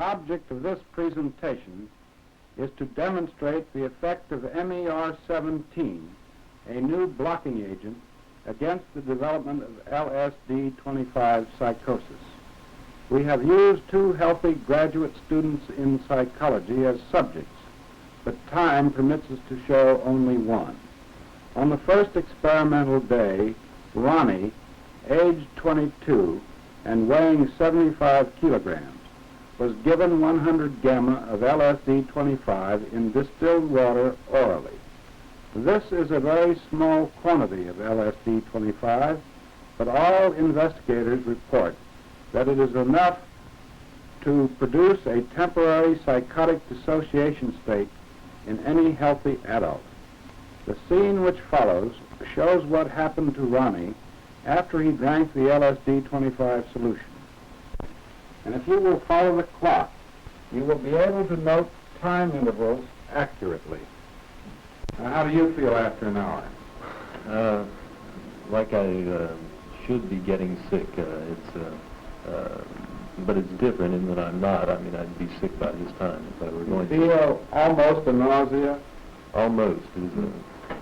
object of this presentation is to demonstrate the effect of MER-17, a new blocking agent, against the development of LSD-25 psychosis. We have used 2 healthy graduate students in psychology as subjects, but time permits us to show only one. On the first experimental day, Ronnie, aged 22 and weighing 75 kilograms, was given 100 gamma of LSD-25 in distilled water orally. This is a very small quantity of LSD-25, but all investigators report that it is enough to produce a temporary psychotic dissociation state in any healthy adult. The scene which follows shows what happened to Ronnie after he drank the LSD-25 solution. And if you will follow the clock, you will be able to note time intervals accurately. Now, how do you feel after an hour? Like I should be getting sick. But it's different in that I'm not. I mean, I'd be sick by this time if I were going to. You feel almost a nausea? Almost is a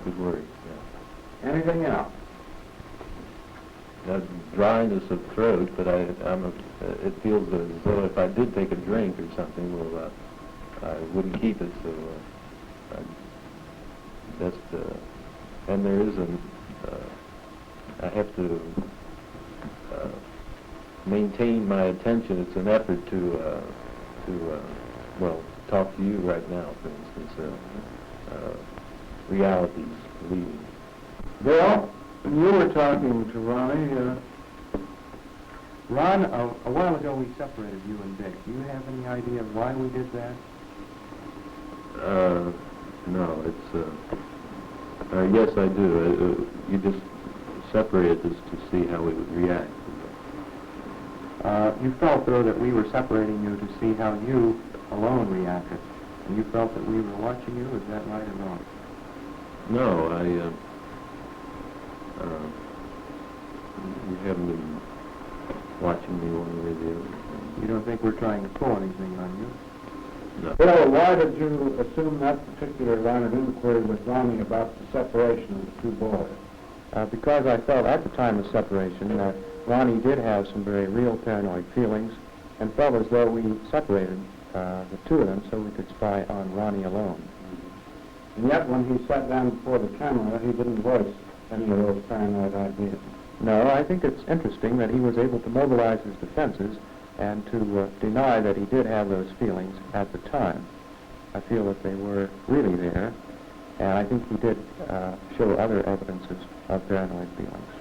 good word, yeah. Anything else? Dryness of throat, but it feels as though if I did take a drink or something, well, I wouldn't keep it, so and there isn't, I have to maintain my attention. It's an effort to talk to you right now, for instance. Reality's leaving. Bill, you were talking to Ronnie. Ron, a while ago we separated you and Dick. Do you have any idea of why we did that? No, it's, yes I do. You just separated us to see how we would react. You felt, though, that we were separating you to see how you alone reacted. And you felt that we were watching you. Is that right or wrong? No, you haven't been watching me one way or the other. You don't think we're trying to pull anything on you? No. Bill, why did you assume that particular line of inquiry with Ronnie about the separation of the 2 boys? Because I felt at the time of separation that Ronnie did have some very real paranoid feelings and felt as though we separated the 2 of them so we could spy on Ronnie alone. And yet, when he sat down before the camera, he didn't voice any of those paranoid ideas. No, I think it's interesting that he was able to mobilize his defenses and to deny that he did have those feelings at the time. I feel that they were really there, and I think he did show other evidences of paranoid feelings.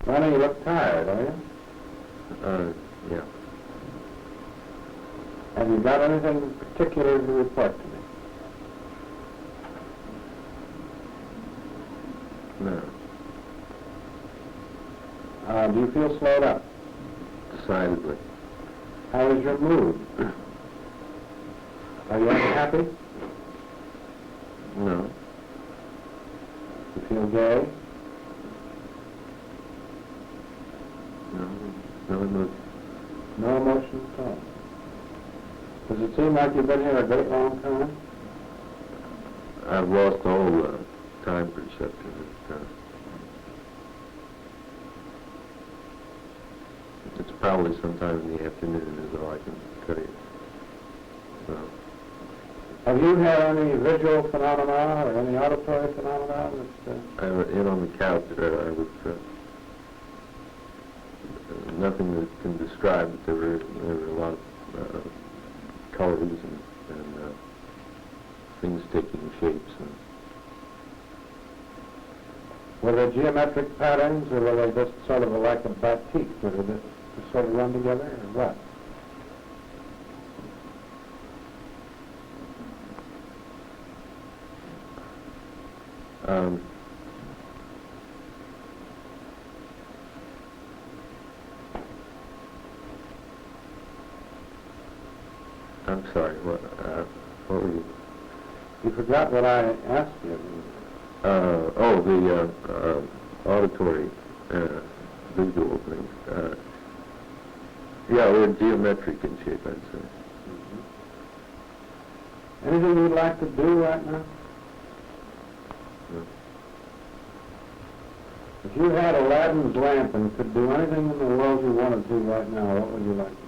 Ronnie, you look tired, are you? Yeah. Have you got anything particular to report to me? No. Do you feel slowed up? Decidedly. How is your mood? Are you unhappy? No. You feel gay? No. No emotion. No emotion at all. Does it seem like you've been here a great long time? I've lost all time perception. It's probably sometime in the afternoon is all I can tell you. So, Have you had any visual phenomena or any auditory phenomena? I was in on the couch. I was nothing that can describe it. There were a lot of colors and things taking shapes. Were there geometric patterns, or were they just sort of like a batik? Were they just sort of run together, or what? I'm sorry, what were you? You forgot what I asked you. The auditory visual things. Yeah, we're geometric in shape, I'd say. Mm-hmm. Anything you'd like to do right now? No. If you had Aladdin's lamp and could do anything in the world you wanted to right now, what would you like to do?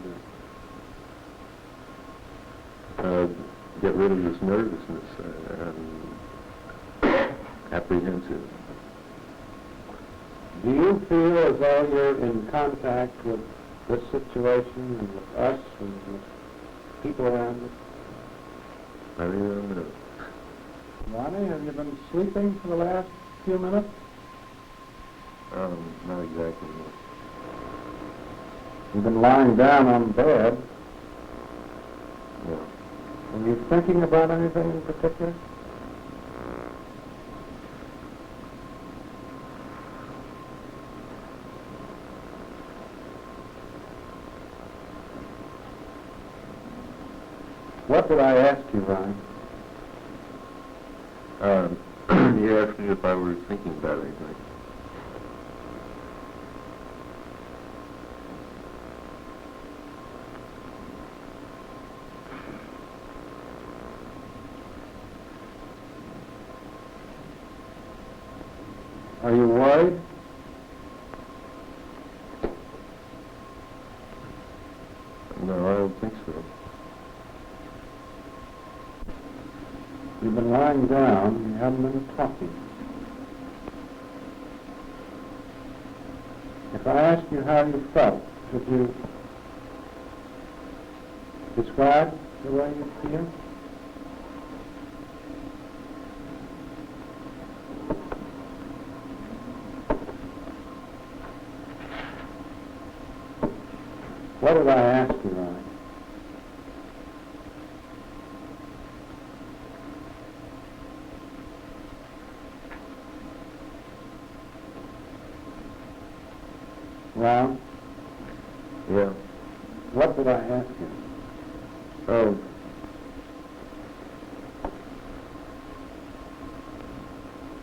Get rid of this nervousness. I'm apprehensive. Do you feel as though you're in contact with this situation and with us and with people around us? I really don't know. Ronnie, have you been sleeping for the last few minutes? Not exactly. No. You've been lying down on the bed. No. Are you thinking about anything in particular? What did I ask you, Ronnie? You asked me if I were thinking about anything. Are you worried? No, I don't think so. You've been lying down, you haven't been talking. If I asked you how you felt, could you describe the way you feel? What did I ask you, Ronnie? Ron? Yeah. What did I ask you? Oh.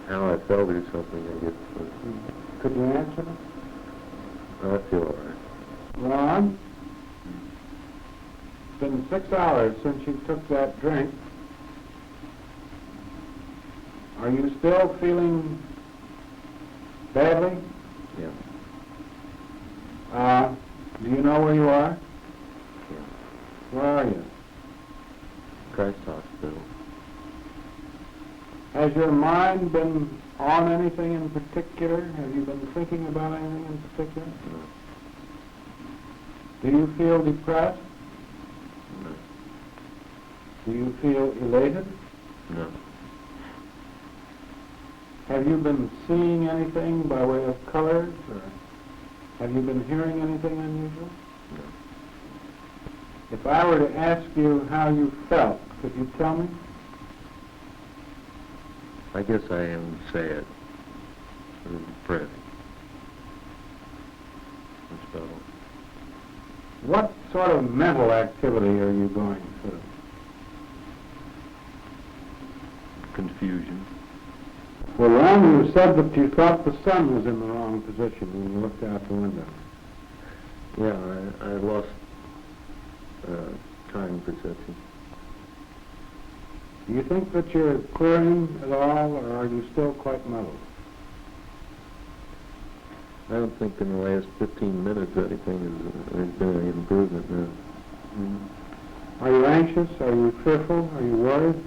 How I felt or something, I guess. Could you answer it? I feel all right. Ron? It's been 6 hours since you took that drink. Are you still feeling badly? Yeah. Do you know where you are? Yeah. Where are you? Christ Hospital. Has your mind been on anything in particular? Have you been thinking about anything in particular? No. Do you feel depressed? No. Do you feel elated? No. Have you been seeing anything by way of colors, or have you been hearing anything unusual? No. If I were to ask you how you felt, could you tell me? I guess I am sad. Or depressed. That's about all. What sort of mental activity are you going through? Confusion. Well, Ron, you said that you thought the sun was in the wrong position when you looked out the window. Yeah, I lost time perception. Do you think that you're clearing at all, or are you still quite muddled? I don't think in the last 15 minutes anything there's been any improvement now. Are you anxious? Are you fearful? Are you worried?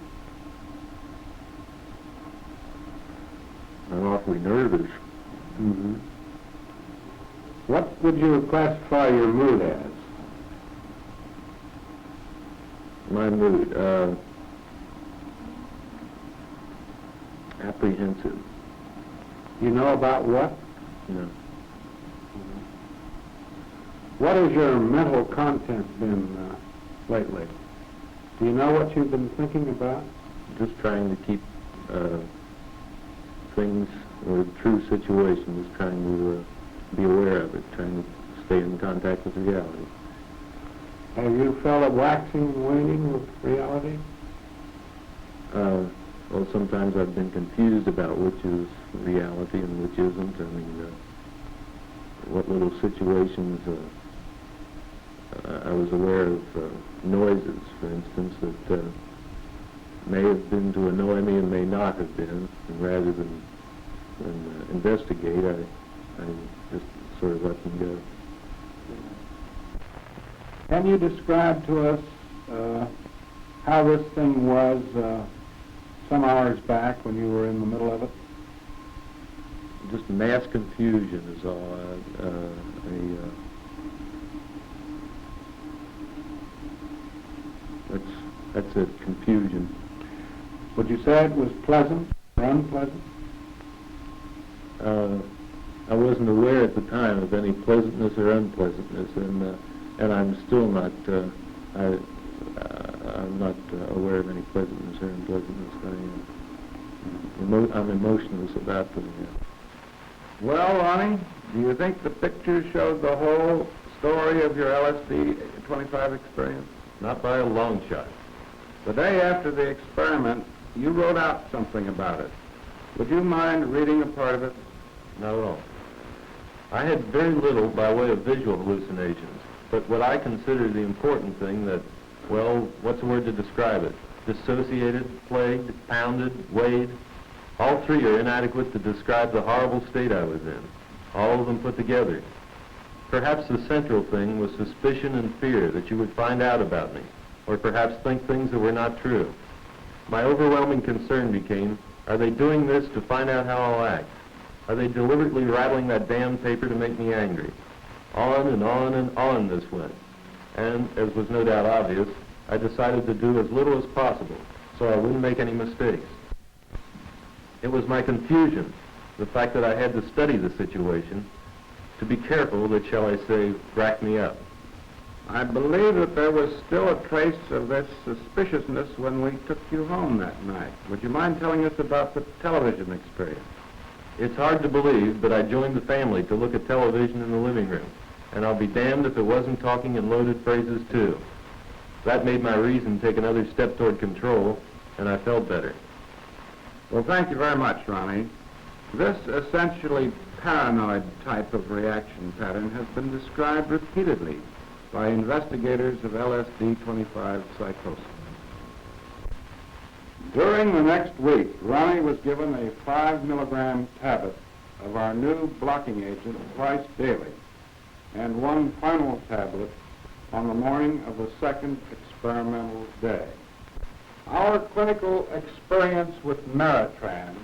I'm awfully nervous. Mm-hmm. What would you classify your mood as? My mood, apprehensive. You know about what? No. What has your mental content been lately? Do you know what you've been thinking about? Just trying to keep things, or true situations, trying to be aware of it, trying to stay in contact with reality. Have you felt a waxing and waning with reality? Well, sometimes I've been confused about which is reality and which isn't. I mean, what little situations I was aware of noises, for instance, that may have been to annoy me and may not have been, and rather than investigate, I just sort of let them go. Can you describe to us how this thing was some hours back when you were in the middle of it? Just mass confusion is all. That's it, confusion. Would you say it was pleasant or unpleasant? I wasn't aware at the time of any pleasantness or unpleasantness, and I'm still not. I'm not aware of any pleasantness or unpleasantness. I'm emotionless about them. Well, Ronnie, do you think the picture showed the whole story of your LSD-25 experience? Not by a long shot. The day after the experiment, you wrote out something about it. Would you mind reading a part of it? Not at all. I had very little by way of visual hallucinations, but what I consider the important thing that, well, what's the word to describe it? Dissociated, plagued, pounded, weighed. All three are inadequate to describe the horrible state I was in, all of them put together. Perhaps the central thing was suspicion and fear that you would find out about me, or perhaps think things that were not true. My overwhelming concern became, are they doing this to find out how I'll act? Are they deliberately rattling that damn paper to make me angry? On and on and on this went. And, as was no doubt obvious, I decided to do as little as possible, so I wouldn't make any mistakes. It was my confusion, the fact that I had to study the situation, to be careful that, shall I say, racked me up. I believe that there was still a trace of this suspiciousness when we took you home that night. Would you mind telling us about the television experience? It's hard to believe, but I joined the family to look at television in the living room, and I'll be damned if it wasn't talking in loaded phrases, too. That made my reason take another step toward control, and I felt better. Well, thank you very much, Ronnie. This essentially paranoid type of reaction pattern has been described repeatedly by investigators of LSD-25 psychosis. During the next week, Ronnie was given a 5-milligram tablet of our new blocking agent twice daily, and one final tablet on the morning of the second experimental day. Our clinical experience with Meritran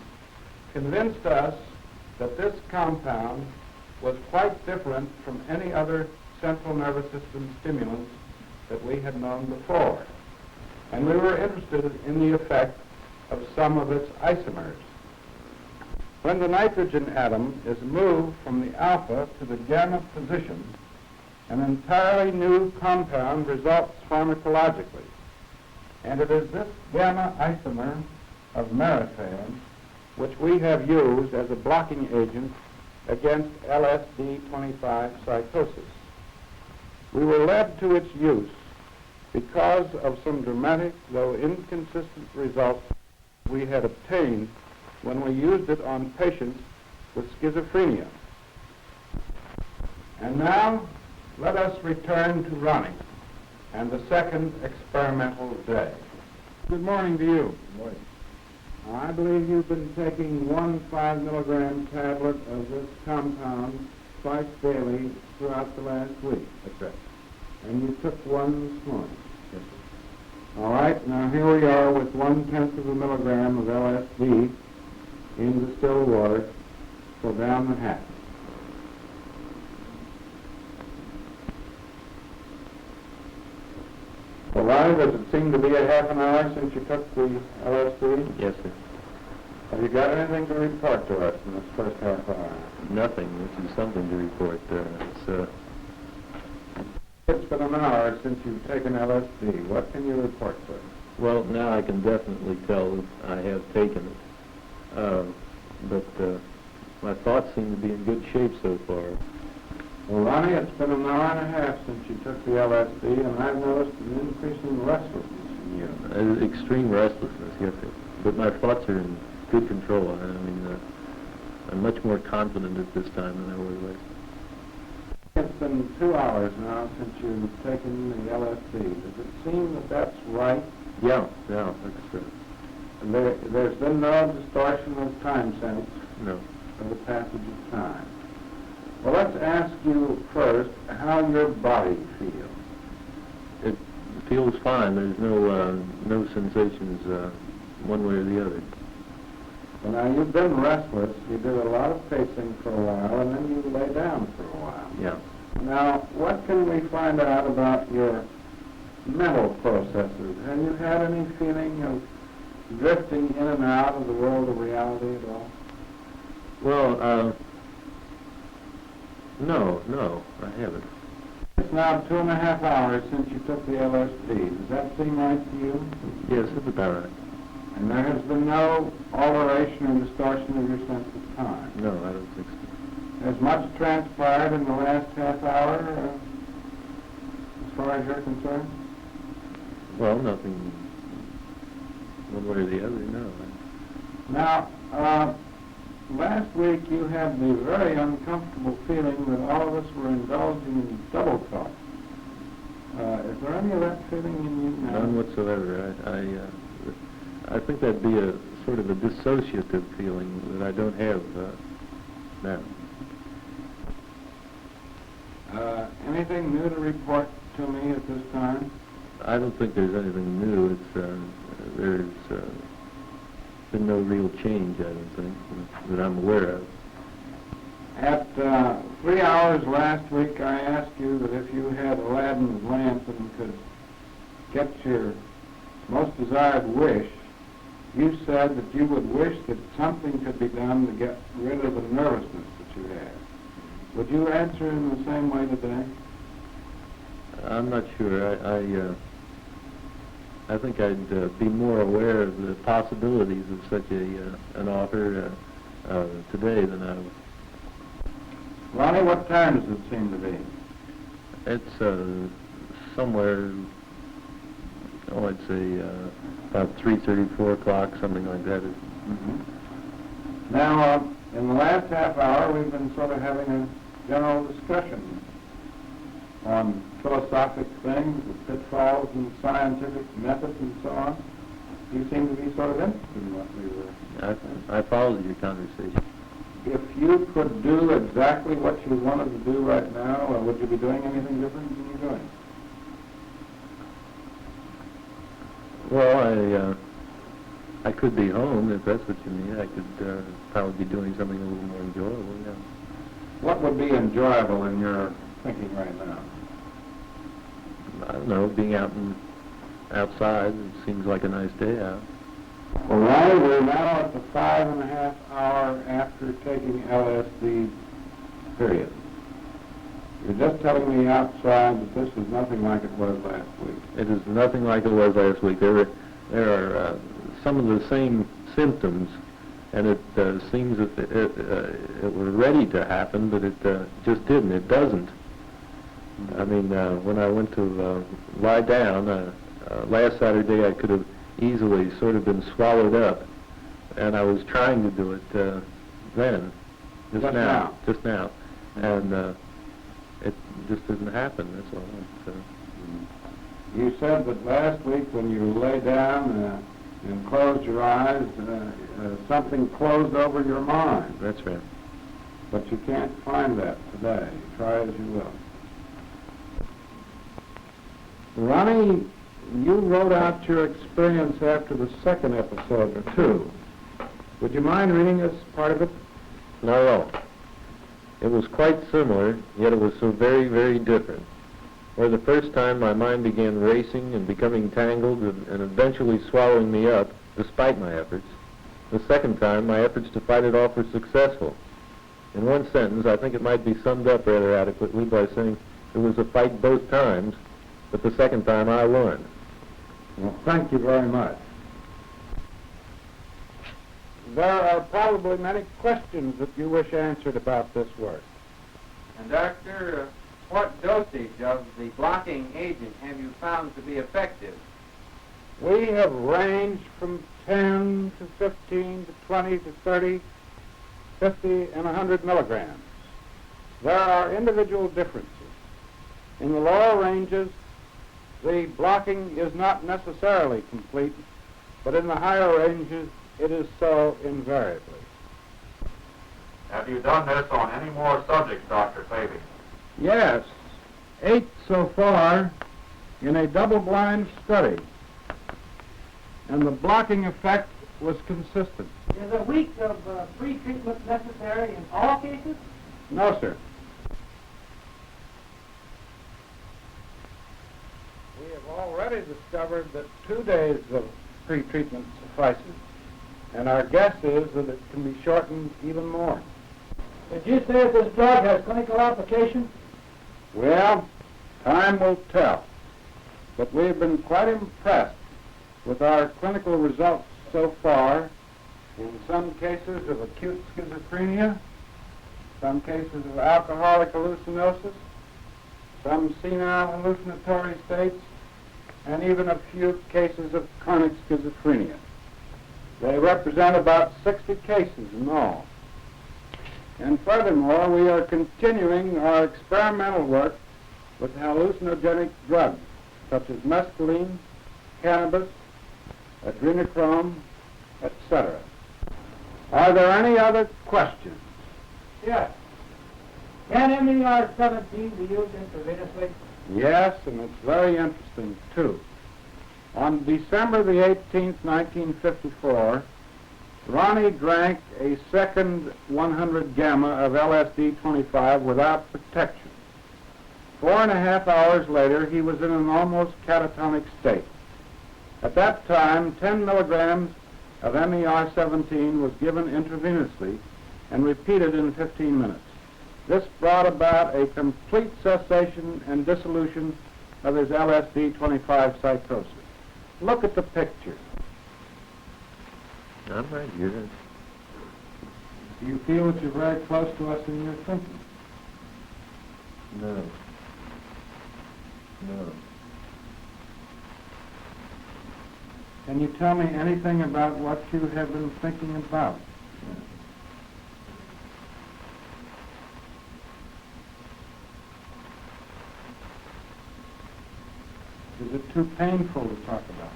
convinced us that this compound was quite different from any other central nervous system stimulants that we had known before, and we were interested in the effect of some of its isomers. When the nitrogen atom is moved from the alpha to the gamma position, an entirely new compound results pharmacologically, and it is this gamma isomer of Meritran which we have used as a blocking agent against LSD-25 psychosis. We were led to its use because of some dramatic, though inconsistent, results we had obtained when we used it on patients with schizophrenia. And now, let us return to Ronnie and the second experimental day. Good morning to you. Good morning. I believe you've been taking one 5-milligram tablet of this compound twice daily throughout the last week. That's right. And you took one this morning. Yes, sir. All right, now here we are with 1/10 of a milligram of LSD in distilled water. So down the hatch. Well, Ronnie, does it seem to be a half an hour since you took the LSD? Yes, sir. Have you got anything to report to us in this first half hour? Nothing, which is something to report. It's been an hour since you've taken LSD. What can you report to us? Well, now I can definitely tell that I have taken it. But my thoughts seem to be in good shape so far. Well, Ronnie, it's been an hour and a half since you took the LSD, and I've noticed an increasing restlessness in you. Extreme restlessness, yes, sir. But my thoughts are in good control. I mean, I'm much more confident at this time than I was. It's been 2 hours now since you've taken the LSD. Does it seem that that's right? Yeah, that's true. There's been no distortion of time sense No. of the passage of time. Well, let's ask you first how your body feels. It feels fine. There's no sensations one way or the other. Well, now, you've been restless. You did a lot of pacing for a while, and then you lay down for a while. Yeah. Now, what can we find out about your mental processes? Have you had any feeling of drifting in and out of the world of reality at all? Well, no, I haven't. It's now 2.5 hours since you took the LSD. Does that seem right to you? Yes, it's about right. And there has been no alteration or distortion of your sense of time? No, I don't think so. Has much transpired in the last half hour, as far as you're concerned? Well, nothing one way or the other, no. Now, last week you had the very uncomfortable feeling that all of us were indulging in double talk. Is there any of that feeling in you now? None whatsoever. I think that'd be a sort of a dissociative feeling that I don't have now. Anything new to report to me at this time? I don't think there's anything new. There's been no real change, I don't think, that I'm aware of. At 3 hours last week, I asked you that if you had Aladdin's lamp and could get your most desired wish, you said that you would wish that something could be done to get rid of the nervousness that you had. Would you answer in the same way today? I'm not sure. I think I'd be more aware of the possibilities of such an offer today than I would. Ronnie, what time does it seem to be? It's somewhere, I'd say about 3:30, 4 o'clock, something like that. Mm-hmm. Now, in the last half hour, we've been sort of having a general discussion on philosophic things, the pitfalls and scientific methods and so on. You seem to be sort of interested in what we were. I followed your conversation. If you could do exactly what you wanted to do right now, would you be doing anything different than you're doing? Well, I could be home, if that's what you mean. I could probably be doing something a little more enjoyable, yeah. What would be enjoyable in your thinking right now? I don't know, being outside. It seems like a nice day out. Well, Ronnie, we're now at the 5.5 hour after taking LSD period. You're just telling me outside that this is nothing like it was last week. It is nothing like it was last week. There are some of the same symptoms, and it seems that it were ready to happen, but it just didn't. It doesn't. I mean, when I went to lie down last Saturday, I could have easily sort of been swallowed up, and I was trying to do it then, just now, and it just didn't happen. That's all. You said that last week when you lay down and closed your eyes, something closed over your mind. That's right. But you can't find that today. Try as you will. Ronnie, you wrote out your experience after the second episode or two. Would you mind reading us part of it? Not at all. It was quite similar, yet it was so very, very different. Where the first time my mind began racing and becoming tangled and eventually swallowing me up, despite my efforts. The second time, my efforts to fight it off were successful. In one sentence, I think it might be summed up rather adequately by saying it was a fight both times, but the second time I won. Well, thank you very much. There are probably many questions that you wish answered about this work. And Doctor, what dosage of the blocking agent have you found to be effective? We have ranged from 10 to 15 to 20 to 30, 50, and 100 milligrams. There are individual differences. In the lower ranges, the blocking is not necessarily complete, but in the higher ranges it is so invariably. Have you done this on any more subjects, Dr. Clavey? Yes, 8 so far in a double-blind study, and the blocking effect was consistent. Is a week of pre-treatment necessary in all cases? No, sir. We have already discovered that 2 days of pre-treatment suffices, and our guess is that it can be shortened even more. Did you say that this drug has clinical application? Well, time will tell, but we've been quite impressed with our clinical results so far in some cases of acute schizophrenia, some cases of alcoholic hallucinosis, some senile hallucinatory states, and even a few cases of chronic schizophrenia. They represent about 60 cases in all. And furthermore, we are continuing our experimental work with hallucinogenic drugs such as mescaline, cannabis, adrenochrome, etc. Are there any other questions? Yes. Can MER-17 be used intravenously? Yes, and it's very interesting, too. On December the 18th, 1954, Ronnie drank a second 100 gamma of LSD-25 without protection. 4.5 hours later, he was in an almost catatonic state. At that time, 10 milligrams of MER-17 was given intravenously and repeated in 15 minutes. This brought about a complete cessation and dissolution of his LSD-25 psychosis. Look at the picture. I'm right here. Do you feel that you're very close to us in your thinking? No. No. Can you tell me anything about what you have been thinking about? Is it too painful to talk about?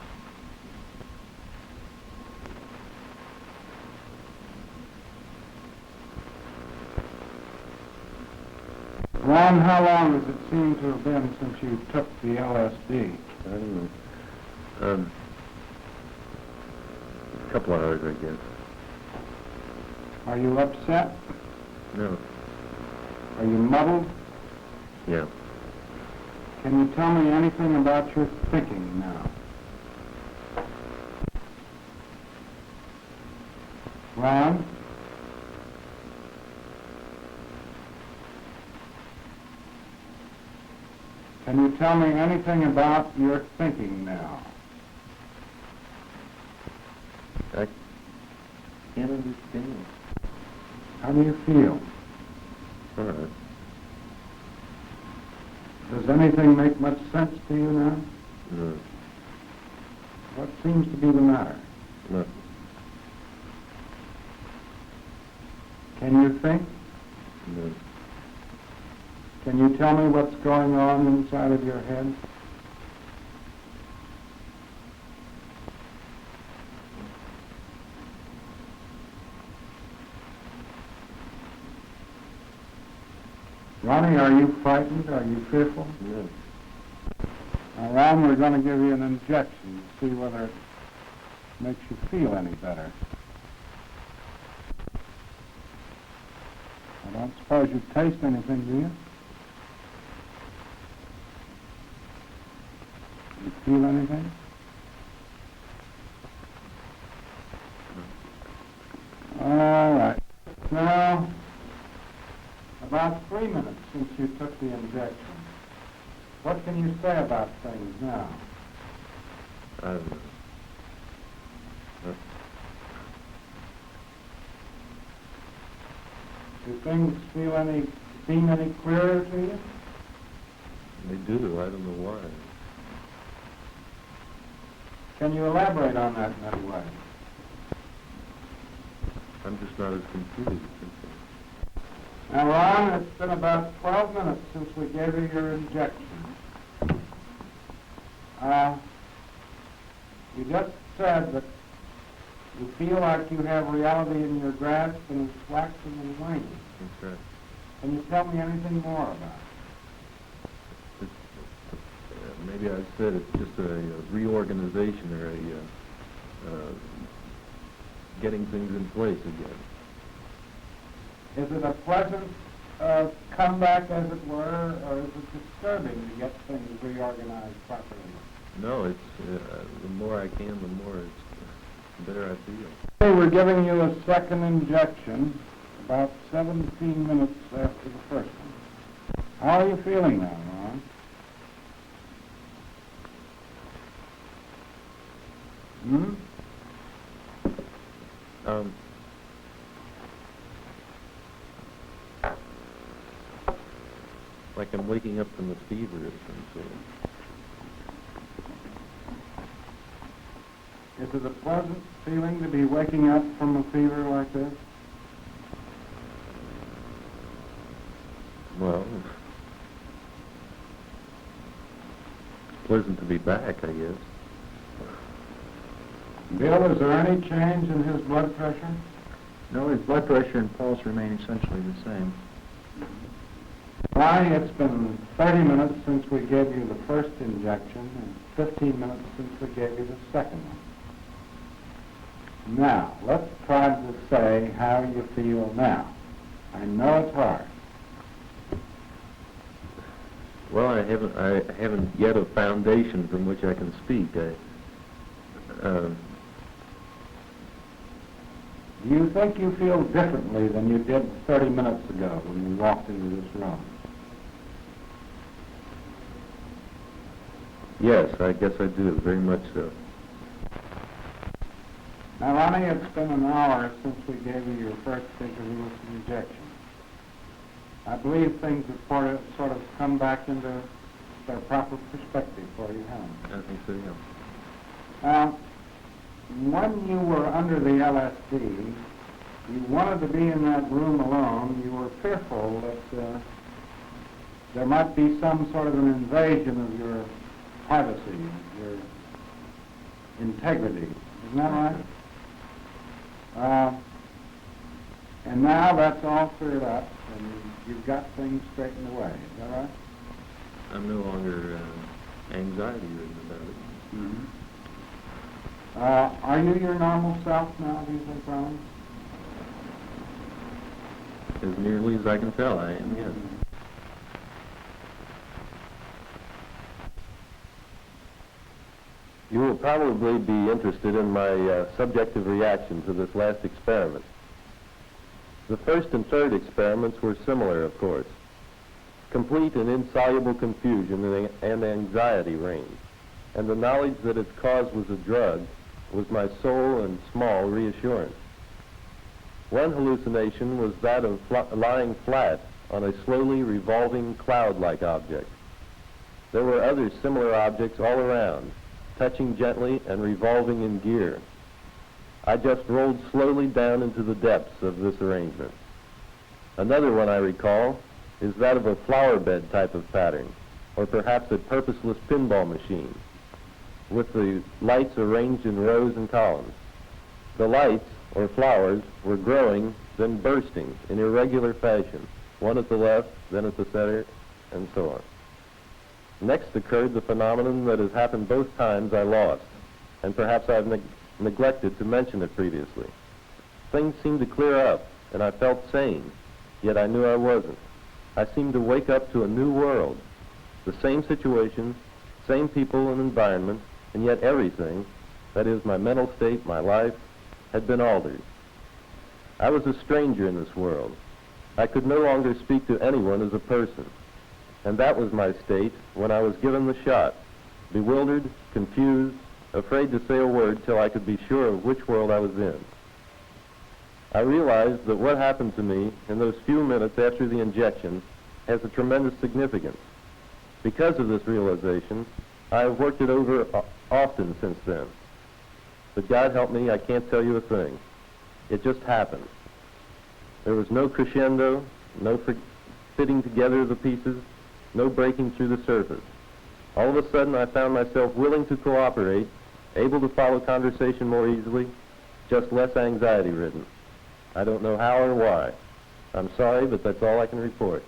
Ron, how long does it seem to have been since you took the LSD? I don't know. A couple hours, I guess. Are you upset? No. Are you muddled? Yeah. Can you tell me anything about your thinking now? Ron? Can you tell me anything about your thinking now? I can't understand. How do you feel? All right. Does anything make much sense to you now? No. What seems to be the matter? Nothing. Can you think? No. Can you tell me what's going on inside of your head? Ronnie, are you frightened? Are you fearful? No. Now, Ron, we're going to give you an injection to see whether it makes you feel any better. I don't suppose you taste anything, do you? You feel anything? All right. Now, about 3 minutes since you took the injection. What can you say about things now? I don't know. Do things seem any clearer to you? They do. I don't know why. Can you elaborate on that in any way? I'm just not as confused. Now, Ron, it's been about 12 minutes since we gave you your injection. You just said that You feel like you have reality in your grasp and it's waxing and waning. That's right. Can you tell me anything more about it? Maybe I said it's just a reorganization or getting things in place again. Is it a pleasant comeback, as it were, or is it disturbing to get things reorganized properly? No, it's the more I can, the more the better I feel. Hey, we're giving you a second injection about 17 minutes after the first one. How are you feeling now, Ron? Like I'm waking up from a fever or some sort. Is it a pleasant feeling to be waking up from a fever like this? Well, it's pleasant to be back, I guess. Bill, is there any change in his blood pressure? No, his blood pressure and pulse remain essentially the same. Why, it's been 30 minutes since we gave you the first injection and 15 minutes since we gave you the second one. Now, let's try to say how you feel now. I know it's hard. Well, I haven't yet a foundation from which I can speak. Do you think you feel differently than you did 30 minutes ago when you walked into this room? Yes, I guess I do, very much so. Now, Ronnie, it's been an hour since we gave you your first intravenous injection. I believe things have sort of come back into their proper perspective for you, haven't they? I think so, yeah. Now, when you were under the LSD, you wanted to be in that room alone. You were fearful that there might be some sort of an invasion of your privacy, your integrity. Isn't that right? And now that's all cleared up, and you've got things straightened away. Is that right? I'm no longer anxiety-ridden about it. Mm-hmm. Are you your normal self now, do you think, Ron? As nearly as I can tell, I am, yes. You will probably be interested in my subjective reaction to this last experiment. The first and third experiments were similar, of course. Complete and insoluble confusion and anxiety reigned, and the knowledge that its cause was a drug was my sole and small reassurance. One hallucination was that of lying flat on a slowly revolving cloud-like object. There were other similar objects all around, touching gently and revolving in gear. I just rolled slowly down into the depths of this arrangement. Another one I recall is that of a flower bed type of pattern, or perhaps a purposeless pinball machine, with the lights arranged in rows and columns. The lights, or flowers, were growing, then bursting in irregular fashion, one at the left, then at the center, and so on. Next occurred the phenomenon that has happened both times I lost, and perhaps I've neglected to mention it previously. Things seemed to clear up, and I felt sane, yet I knew I wasn't. I seemed to wake up to a new world, the same situation, same people and environment, and yet everything, that is, my mental state, my life, had been altered. I was a stranger in this world. I could no longer speak to anyone as a person. And that was my state when I was given the shot, bewildered, confused, afraid to say a word till I could be sure of which world I was in. I realized that what happened to me in those few minutes after the injection has a tremendous significance. Because of this realization, I have worked it over often since then. But God help me, I can't tell you a thing. It just happened. There was no crescendo, no fitting together of the pieces, no breaking through the surface. All of a sudden, I found myself willing to cooperate, able to follow conversation more easily, just less anxiety-ridden. I don't know how or why. I'm sorry, but that's all I can report.